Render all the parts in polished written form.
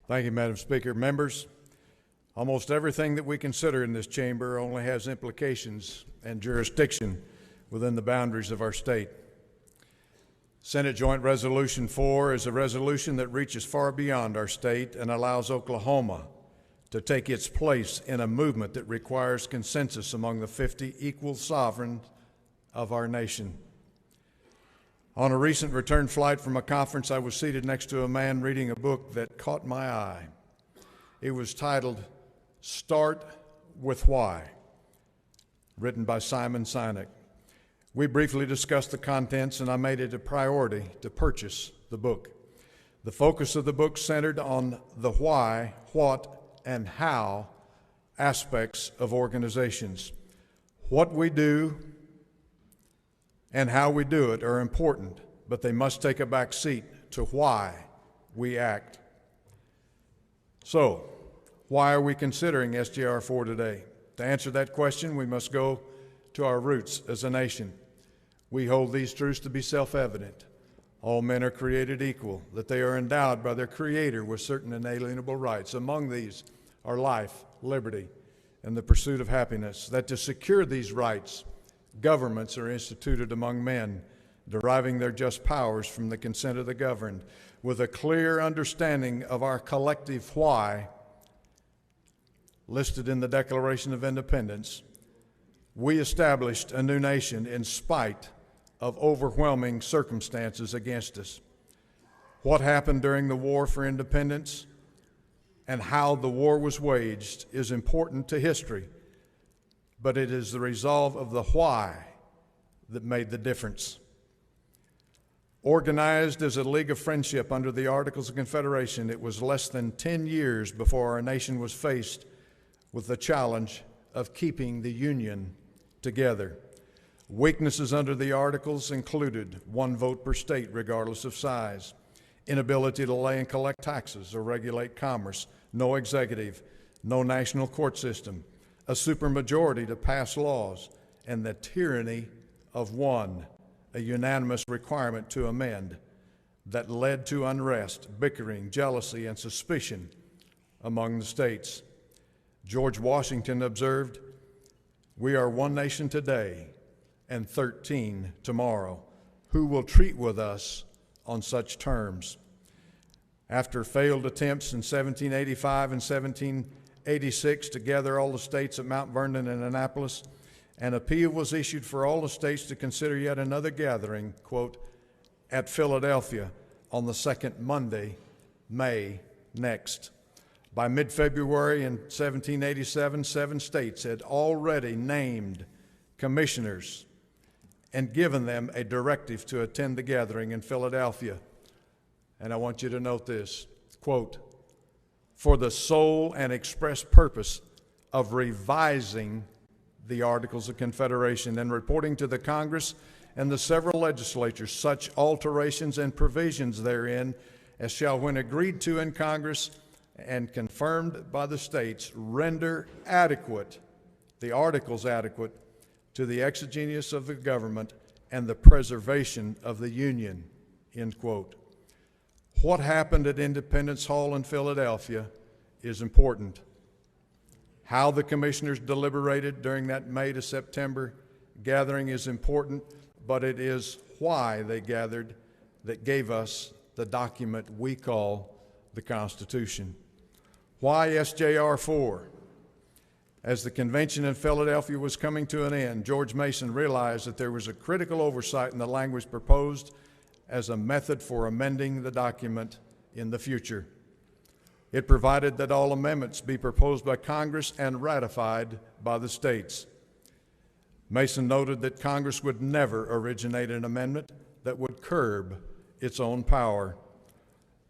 Thank you, Madam Speaker. Members, almost everything that we consider in this chamber only has implications and jurisdiction within the boundaries of our state. Senate Joint Resolution 4 is a resolution that reaches far beyond our state and allows Oklahoma to take its place in a movement that requires consensus among the 50 equal sovereigns of our nation. On a recent return flight from a conference, I was seated next to a man reading a book that caught my eye. It was titled, Start with Why, written by Simon Sinek. We briefly discussed the contents, and I made it a priority to purchase the book. The focus of the book centered on the why, what, and how aspects of organizations. What we do and how we do it are important, but they must take a back seat to why we act. So, why are we considering SJR 4 today? To answer that question, we must go to our roots as a nation. We hold these truths to be self-evident. All men are created equal, that they are endowed by their Creator with certain inalienable rights. Among these are life, liberty, and the pursuit of happiness. That to secure these rights, governments are instituted among men, deriving their just powers from the consent of the governed. With a clear understanding of our collective why, listed in the Declaration of Independence, we established a new nation in spite of overwhelming circumstances against us. What happened during the War for Independence and how the war was waged is important to history, but it is the resolve of the why that made the difference. Organized as a League of Friendship under the Articles of Confederation, it was less than 10 years before our nation was faced with the challenge of keeping the Union together. Weaknesses under the Articles included one vote per state regardless of size, inability to lay and collect taxes or regulate commerce, no executive, no national court system, a supermajority to pass laws, and the tyranny of one, a unanimous requirement to amend that led to unrest, bickering, jealousy, and suspicion among the states. George Washington observed, "We are one nation today and 13 tomorrow. Who will treat with us on such terms?" After failed attempts in 1785 and 1786 to gather all the states at Mount Vernon and Annapolis, an appeal was issued for all the states to consider yet another gathering, quote, at Philadelphia on the second Monday, May next. By mid-February in 1787, 7 states had already named commissioners and given them a directive to attend the gathering in Philadelphia. And I want you to note this, quote, for the sole and express purpose of revising the Articles of Confederation and reporting to the Congress and the several legislatures such alterations and provisions therein as shall, when agreed to in Congress and confirmed by the states, render adequate, the Articles adequate, to the exegesis of the government and the preservation of the Union, end quote. What happened at Independence Hall in Philadelphia is important. How the commissioners deliberated during that May to September gathering is important, but it is why they gathered that gave us the document we call the Constitution. Why SJR 4? As the convention in Philadelphia was coming to an end, George Mason realized that there was a critical oversight in the language proposed as a method for amending the document in the future. It provided that all amendments be proposed by Congress and ratified by the states. Mason noted that Congress would never originate an amendment that would curb its own power.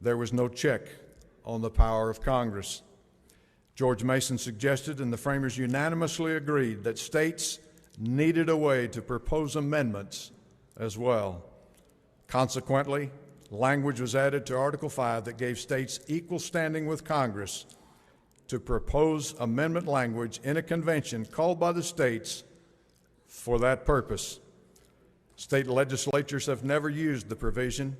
There was no check on the power of Congress. George Mason suggested, and the framers unanimously agreed, that states needed a way to propose amendments as well. Consequently, language was added to Article 5 that gave states equal standing with Congress to propose amendment language in a convention called by the states for that purpose. State legislatures have never used the provision,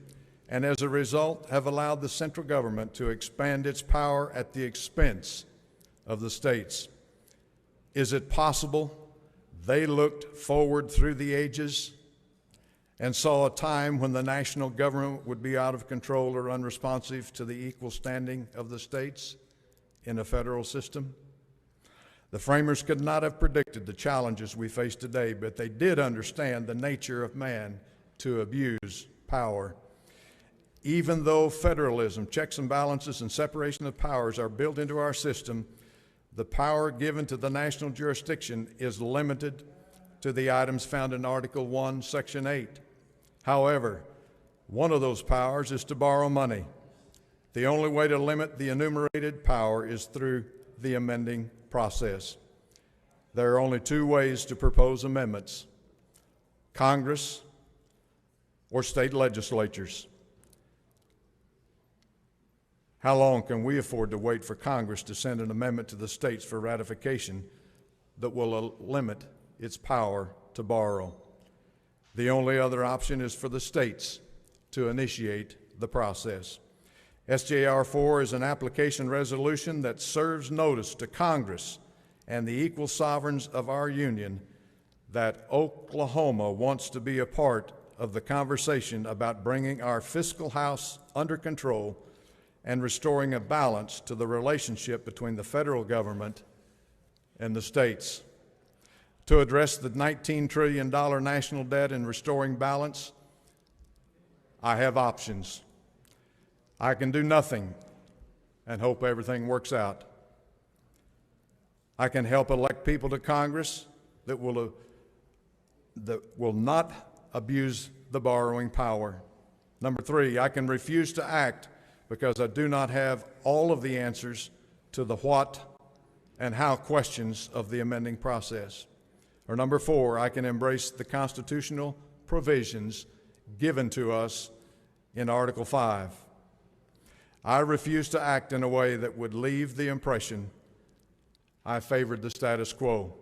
and as a result have allowed the central government to expand its power at the expense of the states. Is it possible they looked forward through the ages and saw a time when the national government would be out of control or unresponsive to the equal standing of the states in a federal system? The framers could not have predicted the challenges we face today, but they did understand the nature of man to abuse power. Even though federalism, checks and balances, and separation of powers are built into our system, the power given to the national jurisdiction is limited to the items found in Article 1, Section 8. However, one of those powers is to borrow money. The only way to limit the enumerated power is through the amending process. There are only two ways to propose amendments: Congress or state legislatures. How long can we afford to wait for Congress to send an amendment to the states for ratification that will limit its power to borrow? The only other option is for the states to initiate the process. SJR 4 is an application resolution that serves notice to Congress and the equal sovereigns of our union that Oklahoma wants to be a part of the conversation about bringing our fiscal house under control and restoring a balance to the relationship between the federal government and the states. To address the $19 trillion national debt and restoring balance, I have options. I can do nothing and hope everything works out. I can help elect people to Congress that will not abuse the borrowing power. Number three, I can refuse to act because I do not have all of the answers to the what and how questions of the amending process. Or number four, I can embrace the constitutional provisions given to us in Article 5. I refuse to act in a way that would leave the impression I favored the status quo.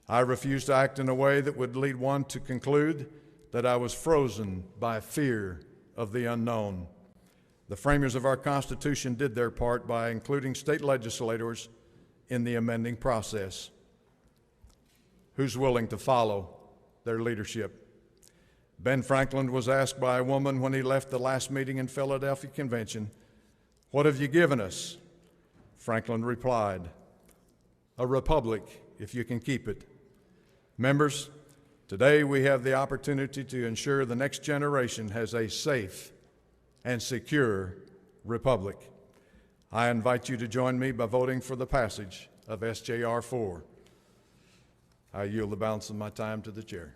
I refuse to act in a way that would lead one to conclude that I was frozen by fear of the unknown. The framers of our Constitution did their part by including state legislators in the amending process. Who's willing to follow their leadership? Ben Franklin was asked by a woman when he left the last meeting in Philadelphia Convention, "What have you given us?" Franklin replied, "A republic, if you can keep it." Members, today we have the opportunity to ensure the next generation has a safe and secure republic. I invite you to join me by voting for the passage of SJR 4. I yield the balance of my time to the chair.